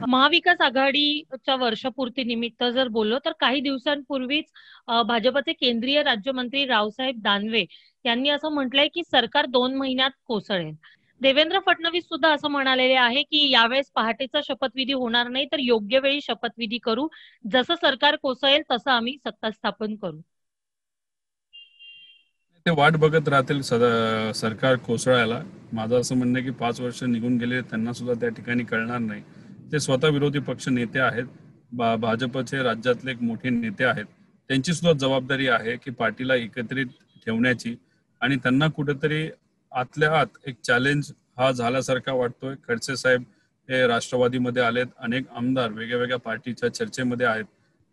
महाविकास आघाडीच्या वर्षपूर्ती निमित्त जर बोललो तर काही दिवसांपूर्वीच भाजपचे केंद्रीय राज्यमंत्री रावसाहेब दानवे यांनी असं म्हटलंय की सरकार 2 महिन्यात कोसळेल. देवेंद्र फडणवीस सुद्धा असं म्हणालेले आहे की यावेळेस पहाटेचा शपथविधी होणार नाही, तर योग्य वेळी शपथविधी करू. जसं सरकार कोसळेल तसं आम्ही सत्ता स्थापन करू. ते वाट बघत राहतील सरकार कोसळायला. माझं असं म्हणणं आहे की 5 वर्ष निघून गेले, त्यांना सुद्धा त्या ठिकाणी कळणार नाही. ते स्वतः विरोधी पक्ष नेते आहेत, भाजपचे राज्यातले एक मोठे नेते आहेत. त्यांची सुद्धा जबाबदारी आहे की पार्टीला एकत्रित ठेवण्याची, आणि त्यांना कुठेतरी आतल्या आत एक चॅलेंज हा झाल्यासारखा वाटतोय. खडसे साहेब हे राष्ट्रवादीमध्ये आलेत, अनेक आमदार वेगळ्या वेगळ्या पार्टीच्या चर्चेमध्ये आहेत.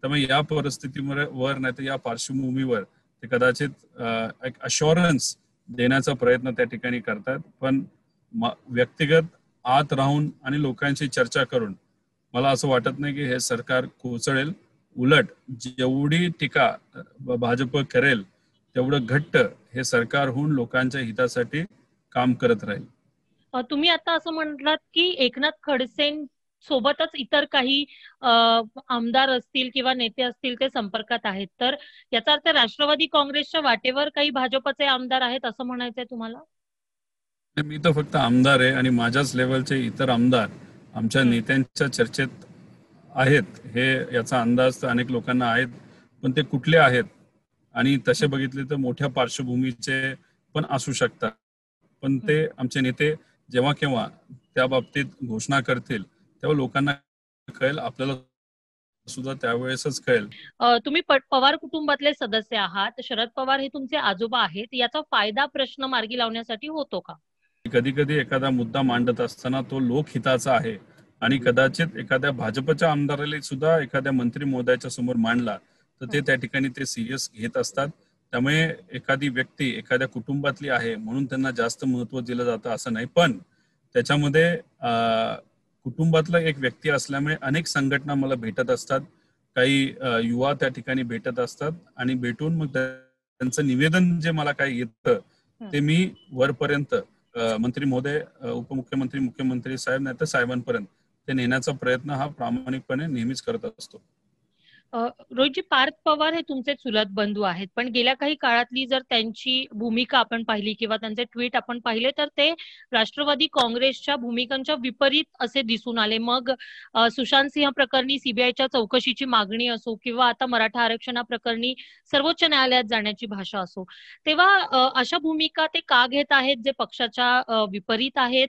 त्यामुळे या परिस्थितीवर नाही तर या पार्श्वभूमीवर ते कदाचित एक अश्युरन्स देण्याचा प्रयत्न त्या ठिकाणी करतात. पण व्यक्तिगत आत राहून आणि लोकांशी चर्चा करून मला असं वाटत नाही की हे सरकार कोसळेल. उलट जेवढी टीका भाजप करेल तेवढं घट्ट हे सरकार होऊन लोकांच्या हितासाठी काम करत राहील. तुम्ही आता असं म्हटलात की एकनाथ खडसे सोबतच इतर काही आमदार असतील किंवा नेते असतील ते संपर्कात आहेत, तर याचा अर्थ राष्ट्रवादी काँग्रेसच्या वाटेवर काही भाजपचे आमदार आहेत असं म्हणायचंय तुम्हाला? मी तर फक्त आमदार आहे आणि माझ्याच लेवलचे इतर आमदार आमच्या नेत्यांच्या चर्चेत आहेत, हे याचा अंदाज तर अनेक लोकांना आहेत. पण ते कुठले आहेत आणि तसे बघितले तर मोठ्या पार्श्वभूमीचे पण असू शकतात. पण ते आमचे नेते जेव्हा केव्हा त्या बाबतीत घोषणा करतील तेव्हा लोकांना कळेल, आपल्याला सुद्धा त्यावेळेसच कळेल. तुम्ही पवार कुटुंबातले सदस्य आहात, शरद पवार हे तुमचे आजोबा आहेत, याचा फायदा प्रश्न मार्गी लावण्यासाठी होतो का? कधी कधी एखादा मुद्दा मांडत असताना तो लोकहिताचा आहे आणि कदाचित एखाद्या भाजपच्या आमदाराला सुद्धा एखाद्या मंत्री महोदयाच्या समोर मांडला तर ते त्या ठिकाणी ते सिरियस घेत असतात. त्यामुळे एखादी व्यक्ती एखाद्या कुटुंबातली आहे म्हणून त्यांना जास्त महत्व दिलं जातं असं नाही. पण त्याच्यामध्ये कुटुंबातला एक व्यक्ती असल्यामुळे अनेक संघटना मला भेटत असतात, काही युवा त्या ठिकाणी भेटत असतात आणि भेटून मग त्यांचं निवेदन जे मला काही येतं ते मी वरपर्यंत मंत्री महोदय, उपमुख्यमंत्री, मुख्यमंत्री साहेब नाही तर साहेबांपर्यंत ते नेण्याचा प्रयत्न हा प्रामाणिकपणे नेहमीच करत असतो. रोहितजी, पार्थ पवार हे तुमचे चुलत बंधू आहेत, पण गेल्या काही काळातली जर त्यांची भूमिका आपण पाहिली किंवा त्यांचे ट्विट आपण पाहिले तर ते राष्ट्रवादी काँग्रेसच्या भूमिकांच्या विपरीत असे दिसून आले. मग सुशांत सिंह प्रकरणी सीबीआयच्या चौकशीची मागणी असो किंवा आता मराठा आरक्षणाप्रकरणी सर्वोच्च न्यायालयात जाण्याची भाषा असो, तेव्हा अशा भूमिका ते का घेत आहेत जे पक्षाच्या विपरीत आहेत?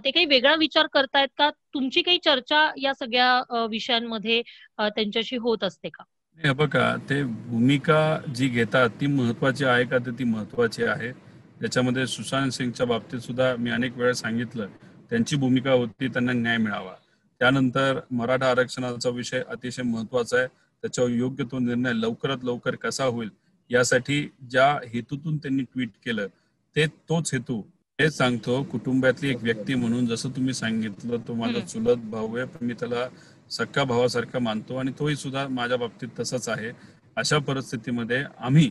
ते काही वेगळा विचार करतायत का? तुमची काही चर्चा या सगळ्या विषयांमध्ये त्यांच्याशी होत असते का? नाही बघा, ते भूमिका जी घेतात ती महत्वाची आहे का, तर ती महत्वाची आहे. त्याच्यामध्ये सुशांत सिंगच्या बाबतीत सुद्धा मी अनेक वेळा सांगितलं, त्यांची भूमिका होती त्यांना न्याय मिळावा. त्यानंतर मराठा आरक्षणाचा विषय अतिशय महत्वाचा आहे, त्याच्यावर योग्य तो निर्णय लवकरात लवकर कसा होईल यासाठी ज्या हेतूतून त्यांनी ट्विट केलं ते तोच हेतू. हेच सांगतो, कुटुंबातली एक व्यक्ती म्हणून जसं तुम्ही सांगितलं, तो माझा चुलत भाऊ आहे, पण मी त्याला सख्खा भावासारखा मानतो आणि तोही सुद्धा माझ्या बाबतीत तसंच आहे. अशा परिस्थितीमध्ये आम्ही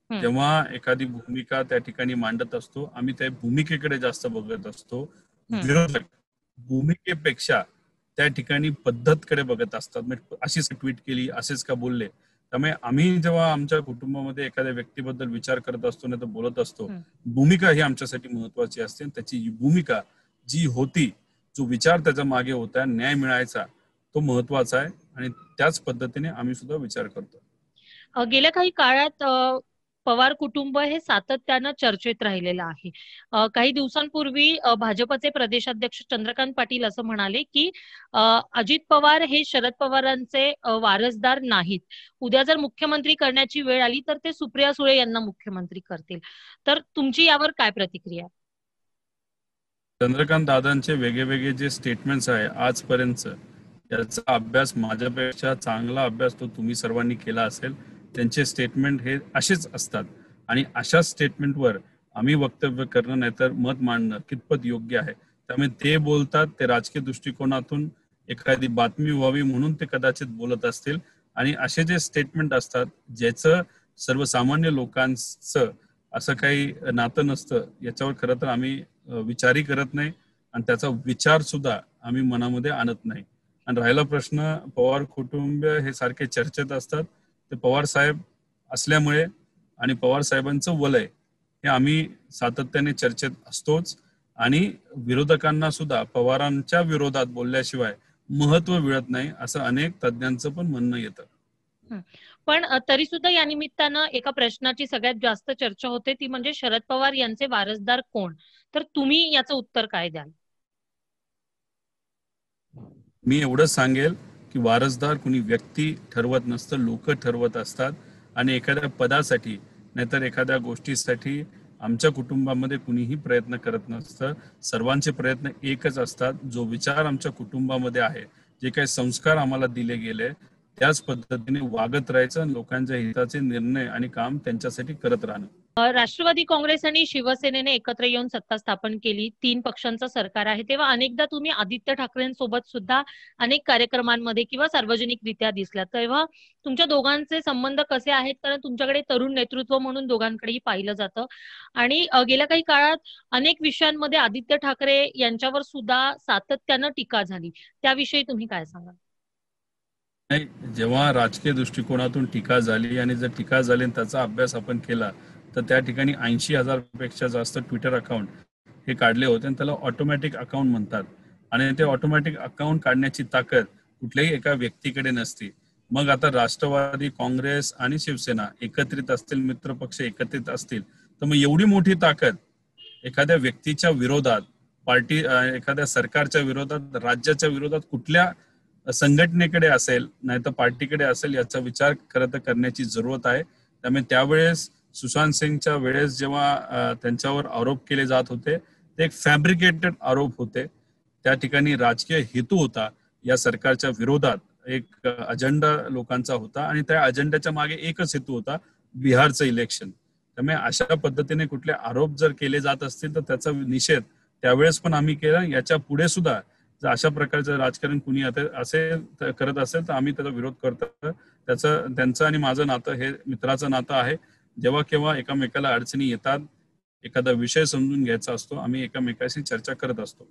जेव्हा एखादी भूमिका त्या ठिकाणी मांडत असतो, आम्ही त्या भूमिकेकडे जास्त बघत असतो. विरोधक भूमिकेपेक्षा त्या ठिकाणी पद्धतकडे बघत असतात. अशीच ट्विट केली, असेच का बोलले. त्यामुळे आम्ही जेव्हा आमच्या कुटुंबामध्ये एखाद्या व्यक्तीबद्दल विचार करत असतो नाही तर बोलत असतो, भूमिका ही आमच्यासाठी महत्वाची असते. त्याची भूमिका जी होती, जो विचार त्याच्या मागे होता, न्याय मिळायचा, तो महत्वाचा आहे आणि त्याच पद्धतीने आम्ही सुद्धा विचार करतो. गेल्या काही काळात पवार कुटुंब हे सातत्यानं चर्चेत राहिलेलं आहे. काही दिवसांपूर्वी भाजपचे प्रदेशाध्यक्ष चंद्रकांत पाटील असं म्हणाले की अजित पवार हे शरद पवारांचे वारसदार नाहीत. उद्या जर मुख्यमंत्री करण्याची वेळ आली तर ते सुप्रिया सुळे यांना मुख्यमंत्री करतील. तर तुमची यावर काय प्रतिक्रिया? चंद्रकांत दादांचे वेगळे जे स्टेटमेंट्स आहे आजपर्यंत, याचा अभ्यास माझ्यापेक्षा चांगला अभ्यास तो तुम्ही सर्वांनी केला असेल. त्यांचे स्टेटमेंट हे असेच असतात आणि अशा स्टेटमेंटवर आम्ही वक्तव्य करणं नाही तर मत मांडणं कितपत योग्य आहे. त्यामुळे ते बोलतात, ते राजकीय दृष्टिकोनातून एखादी बातमी व्हावी म्हणून ते कदाचित बोलत असतील. आणि असे जे स्टेटमेंट असतात ज्याचं सर्वसामान्य लोकांचं असं काही नातं नसतं, याच्यावर खरं तर आम्ही विचारही करत नाही आणि त्याचा विचार सुद्धा आम्ही मनामध्ये आणत नाही. आणि राहिला प्रश्न पवार कुटुंब हे सारखे चर्चेत असतात, ते पवार साहेब असल्यामुळे आणि पवार साहेबांचं वलय हे आम्ही सातत्याने चर्चेत असतोच. आणि विरोधकांना सुद्धा पवारांच्या विरोधात बोलल्याशिवाय महत्व मिळत नाही, असं अनेक तज्ञांचं पण म्हणणं येतं. पण तरी सुद्धा या निमित्तानं एका प्रश्नाची सगळ्यात जास्त चर्चा होते, ती म्हणजे शरद पवार यांचे वारसदार कोण. तर तुम्ही याचं उत्तर काय द्याल? मी एवढंच सांगेल की वारसदार कुणी व्यक्ती ठरवत नसतं, लोक ठरवत असतात. आणि एखाद्या पदासाठी नाहीतर एखाद्या गोष्टीसाठी आमच्या कुटुंबामध्ये कुणीही प्रयत्न करत नसतं. सर्वांचे प्रयत्न एकच असतात. जो विचार आमच्या कुटुंबामध्ये आहे, जे काही संस्कार आम्हाला दिले गेले, त्याच पद्धतीने वागत राहायचं आणि लोकांच्या हिताचे निर्णय आणि काम त्यांच्यासाठी करत राहणं. राष्ट्रवादी काँग्रेस आणि शिवसेनेने एकत्र येऊन सत्ता स्थापन केली, 3 पक्षांचं सरकार आहे, तेव्हा अनेकदा तुम्ही आदित्य ठाकरेंसोबत सुद्धा अनेक कार्यक्रमांमध्ये किंवा सार्वजनिकरित्या दिसल्या. तेव्हा तुमच्या दोघांचे संबंध कसे आहेत? कारण तुमच्याकडे तरुण नेतृत्व म्हणून दोघांकडेही पाहिलं जातं. आणि गेल्या काही काळात अनेक विषयांमध्ये आदित्य ठाकरे यांच्यावर सुद्धा सातत्यानं टीका झाली, त्याविषयी तुम्ही काय सांगाल? नाही, जेव्हा राजकीय दृष्टिकोनातून टीका झाली आणि जर टीका झाली आणि त्याचा अभ्यास आपण केला, तर त्या ठिकाणी 80,000 पेक्षा जास्त ट्विटर अकाउंट हे काढले होते आणि त्याला ऑटोमॅटिक अकाउंट म्हणतात. आणि ते ऑटोमॅटिक अकाउंट काढण्याची ताकद कुठल्याही एका व्यक्तीकडे नसते. मग आता राष्ट्रवादी काँग्रेस आणि शिवसेना एकत्रित असतील, मित्रपक्ष एकत्रित असतील, तर मग एवढी मोठी ताकद एखाद्या व्यक्तीच्या विरोधात, पार्टी एखाद्या सरकारच्या विरोधात, राज्याच्या विरोधात कुठल्या संघटनेकडे असेल नाही तर पार्टीकडे असेल, याचा विचार खरं तर करण्याची जरूरत आहे. त्यामुळे त्यावेळेस सुशांत सिंगच्या वेळेस जेव्हा त्यांच्यावर आरोप केले जात होते, ते एक फॅब्रिकेटेड आरोप होते. त्या ठिकाणी राजकीय हेतू होता. या सरकारच्या विरोधात एक अजेंडा लोकांचा होता आणि त्या अजेंड्याच्या मागे एकच हेतू होता, बिहारचं इलेक्शन. त्यामुळे अशा पद्धतीने कुठले आरोप जर केले जात असतील तर त्याचा निषेध त्यावेळेस पण आम्ही केला. याच्या पुढे सुद्धा जर अशा प्रकारचं राजकारण कुणी असेल करत असेल तर आम्ही त्याचा विरोध करतो. त्यांचं आणि माझं नातं हे मित्राचं नातं आहे. जेव्हा केव्हा एकामेकाला अडचणी येतात, एखादा विषय समजून घ्यायचा असतो, आम्ही एकामेकाशी चर्चा करत असतो.